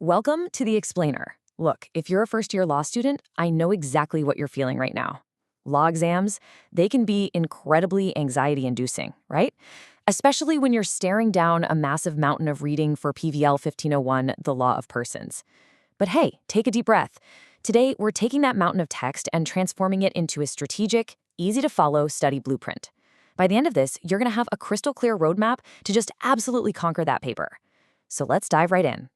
Welcome to The Explainer. Look, if you're a first-year law student, I know exactly what you're feeling right now. Law exams, they can be incredibly anxiety-inducing, right? Especially when you're staring down a massive mountain of reading for PVL1501, the Law of Persons. But hey, take a deep breath. Today, we're taking that mountain of text and transforming it into a strategic, easy-to-follow study blueprint. By the end of this, you're going to have a crystal-clear roadmap to just absolutely conquer that paper. So let's dive right in.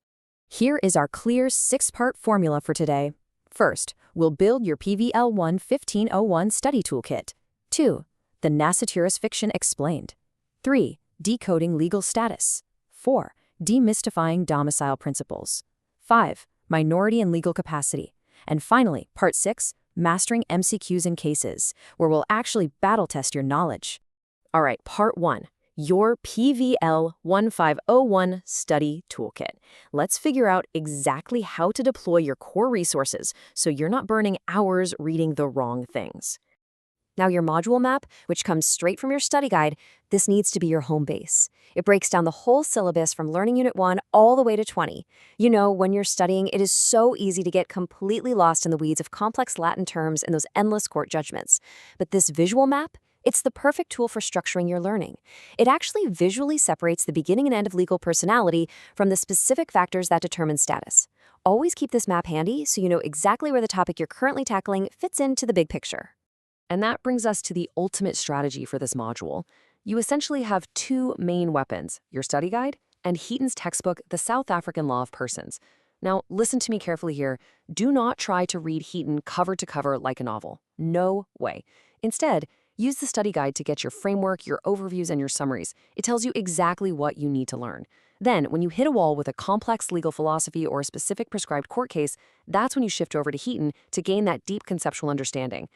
Here is our clear 6-part formula for today. First, we'll build your PVL1501 study toolkit. 2. The Nassaturus fiction explained. 3. Decoding legal status. 4. Demystifying domicile principles. 5. Minority and legal capacity. And finally, Part 6, Mastering MCQs and cases, where we'll actually battle test your knowledge. All right, Part 1. Your PVL1501 Study Toolkit. Let's figure out exactly how to deploy your core resources so you're not burning hours reading the wrong things. Now, your module map, which comes straight from your study guide, this needs to be your home base. It breaks down the whole syllabus from Learning Unit 1 all the way to 20. You know, when you're studying, it is so easy to get completely lost in the weeds of complex Latin terms and those endless court judgments. But this visual map, it's the perfect tool for structuring your learning. It actually visually separates the beginning and end of legal personality from the specific factors that determine status. Always keep this map handy so you know exactly where the topic you're currently tackling fits into the big picture. And that brings us to the ultimate strategy for this module. You essentially have two main weapons, your study guide and Heaton's textbook, The South African Law of Persons. Now, listen to me carefully here. Do not try to read Heaton cover to cover like a novel. No way. Instead, use the study guide to get your framework, your overviews, and your summaries. It tells you exactly what you need to learn. Then, when you hit a wall with a complex legal philosophy or a specific prescribed court case, that's when you shift over to Heaton to gain that deep conceptual understanding.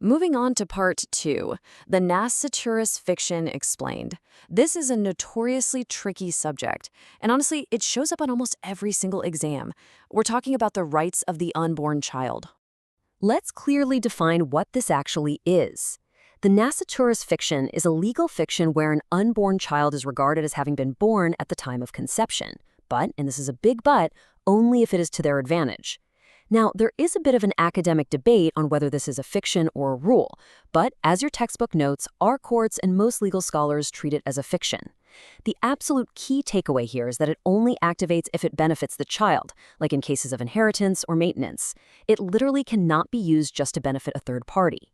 Moving on to Part 2, the Nassaturus fiction explained. This is a notoriously tricky subject, and honestly, it shows up on almost every single exam. We're talking about the rights of the unborn child. Let's clearly define what this actually is. The Nassaturus fiction is a legal fiction where an unborn child is regarded as having been born at the time of conception. But, and this is a big but, only if it is to their advantage. Now, there is a bit of an academic debate on whether this is a fiction or a rule, but as your textbook notes, our courts and most legal scholars treat it as a fiction. The absolute key takeaway here is that it only activates if it benefits the child, like in cases of inheritance or maintenance. It literally cannot be used just to benefit a third party.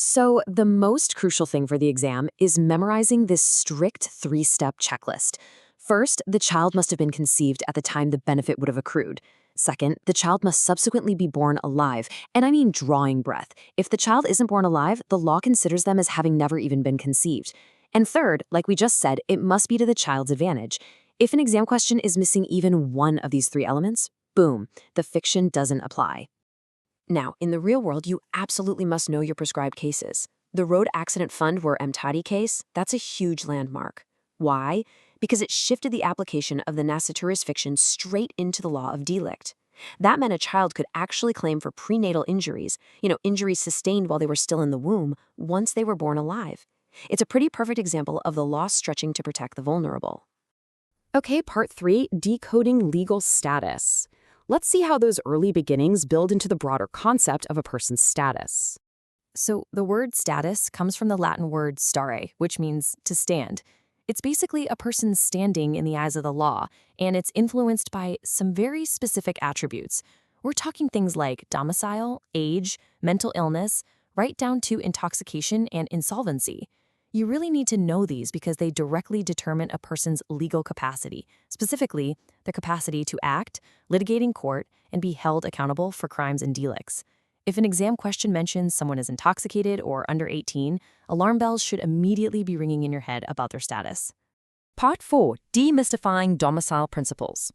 So, the most crucial thing for the exam is memorizing this strict 3-step checklist. First, the child must have been conceived at the time the benefit would have accrued. Second, the child must subsequently be born alive, and I mean drawing breath. If the child isn't born alive, the law considers them as having never even been conceived. And third, like we just said, it must be to the child's advantage. If an exam question is missing even one of these 3 elements, boom, the fiction doesn't apply. Now, in the real world, you absolutely must know your prescribed cases. The Road Accident Fund Were Emtati case, that's a huge landmark. Why? Because it shifted the application of the Nassaturus fiction straight into the law of delict. That meant a child could actually claim for prenatal injuries, injuries sustained while they were still in the womb, once they were born alive. It's a pretty perfect example of the law stretching to protect the vulnerable. Okay, Part 3, Decoding legal status. Let's see how those early beginnings build into the broader concept of a person's status. So the word status comes from the Latin word stare, which means to stand. It's basically a person's standing in the eyes of the law, and it's influenced by some very specific attributes. We're talking things like domicile, age, mental illness, right down to intoxication and insolvency. You really need to know these because they directly determine a person's legal capacity, specifically their capacity to act, litigate in court, and be held accountable for crimes and delicts. If an exam question mentions someone is intoxicated or under 18, alarm bells should immediately be ringing in your head about their status. Part 4, Demystifying Domicile Principles.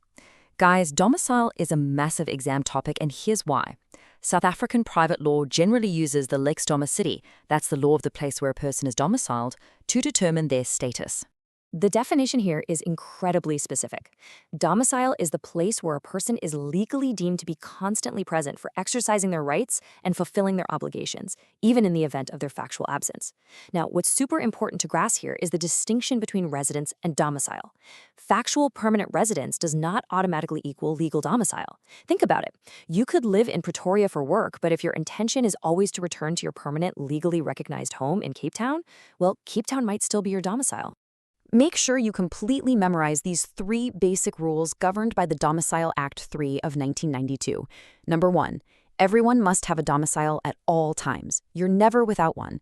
Guys, domicile is a massive exam topic, and here's why. South African private law generally uses the lex domicilii, that's the law of the place where a person is domiciled, to determine their status. The definition here is incredibly specific. Domicile is the place where a person is legally deemed to be constantly present for exercising their rights and fulfilling their obligations, even in the event of their factual absence. Now, what's super important to grasp here is the distinction between residence and domicile. Factual permanent residence does not automatically equal legal domicile. Think about it. You could live in Pretoria for work, but if your intention is always to return to your permanent, legally recognized home in Cape Town, well, Cape Town might still be your domicile. Make sure you completely memorize these 3 basic rules governed by the Domicile Act 3 of 1992. Number 1, everyone must have a domicile at all times. You're never without one.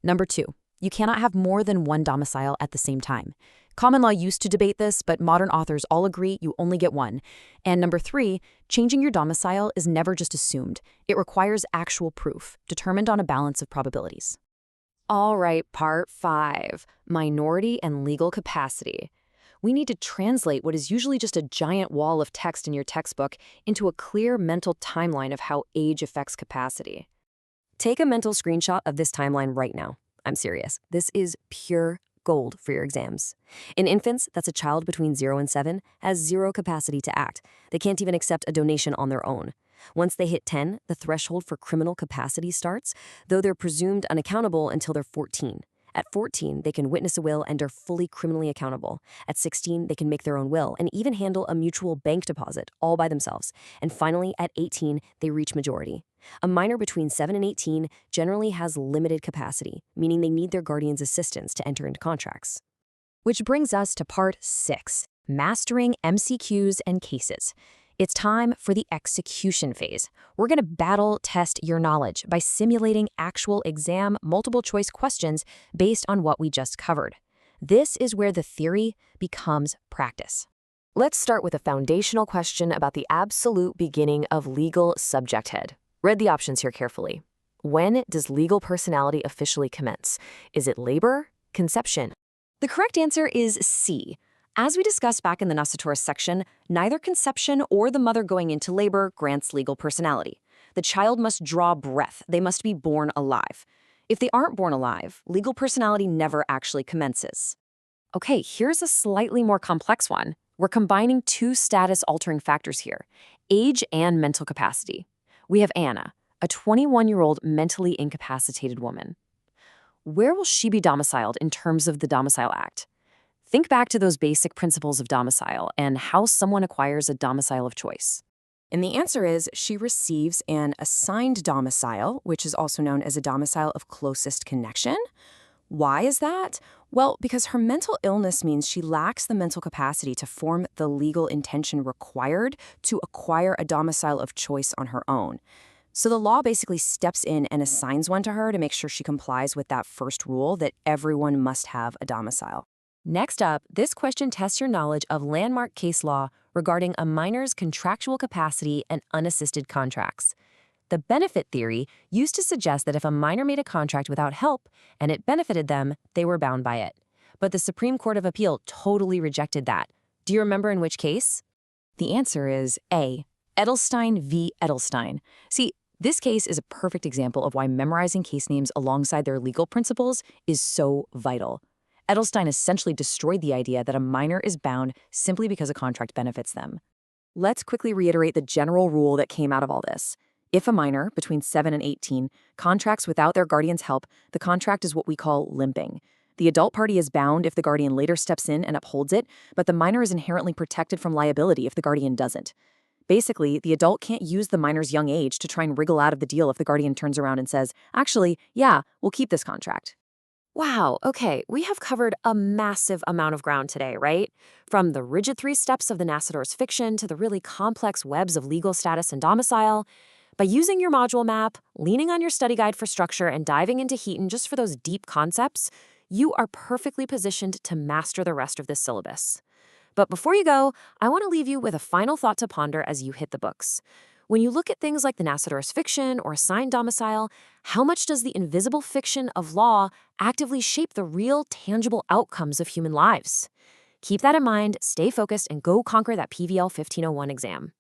Number 2, you cannot have more than one domicile at the same time. Common law used to debate this, but modern authors all agree you only get one. And number 3, changing your domicile is never just assumed. It requires actual proof, determined on a balance of probabilities. All right, part 5, minority and legal capacity. We need to translate what is usually just a giant wall of text in your textbook into a clear mental timeline of how age affects capacity. Take a mental screenshot of this timeline right now. I'm serious. This is pure gold for your exams. In infants, that's a child between 0 and 7, has 0 capacity to act. They can't even accept a donation on their own. Once they hit 10, the threshold for criminal capacity starts, though they're presumed unaccountable until they're 14. At 14, they can witness a will and are fully criminally accountable. At 16, they can make their own will and even handle a mutual bank deposit all by themselves. And finally, at 18, they reach majority. A minor between 7 and 18 generally has limited capacity, meaning they need their guardian's assistance to enter into contracts. Which brings us to part 6, mastering MCQs and cases. It's time for the execution phase. We're going to battle test your knowledge by simulating actual exam multiple choice questions based on what we just covered. This is where the theory becomes practice. Let's start with a foundational question about the absolute beginning of legal subjecthood. Read the options here carefully. When does legal personality officially commence? Is it labor? Conception? The correct answer is C. As we discussed back in the Nacitores section, neither conception or the mother going into labor grants legal personality. The child must draw breath. They must be born alive. If they aren't born alive, legal personality never actually commences. Okay, here's a slightly more complex one. We're combining 2 status-altering factors here, age and mental capacity. We have Anna, a 21-year-old mentally incapacitated woman. Where will she be domiciled in terms of the Domicile Act? Think back to those basic principles of domicile and how someone acquires a domicile of choice. And the answer is she receives an assigned domicile, which is also known as a domicile of closest connection. Why is that? Well, because her mental illness means she lacks the mental capacity to form the legal intention required to acquire a domicile of choice on her own. So the law basically steps in and assigns one to her to make sure she complies with that first rule that everyone must have a domicile. Next up, this question tests your knowledge of landmark case law regarding a minor's contractual capacity and unassisted contracts. The benefit theory used to suggest that if a minor made a contract without help and it benefited them, they were bound by it. But the Supreme Court of Appeal totally rejected that. Do you remember in which case? The answer is A, Edelstein v. Edelstein. See, this case is a perfect example of why memorizing case names alongside their legal principles is so vital. Edelstein essentially destroyed the idea that a minor is bound simply because a contract benefits them. Let's quickly reiterate the general rule that came out of all this. If a minor, between 7 and 18, contracts without their guardian's help, the contract is what we call limping. The adult party is bound if the guardian later steps in and upholds it, but the minor is inherently protected from liability if the guardian doesn't. Basically, the adult can't use the minor's young age to try and wriggle out of the deal if the guardian turns around and says, actually, yeah, we'll keep this contract. Wow, okay, we have covered a massive amount of ground today, right? From the rigid 3 steps of the Nacitores fiction to the really complex webs of legal status and domicile. By using your module map, leaning on your study guide for structure, and diving into Heaton just for those deep concepts, you are perfectly positioned to master the rest of this syllabus. But before you go, I want to leave you with a final thought to ponder as you hit the books. When you look at things like the Nacitores fiction or assigned domicile, how much does the invisible fiction of law actively shape the real, tangible outcomes of human lives? Keep that in mind, stay focused, and go conquer that PVL 1501 exam.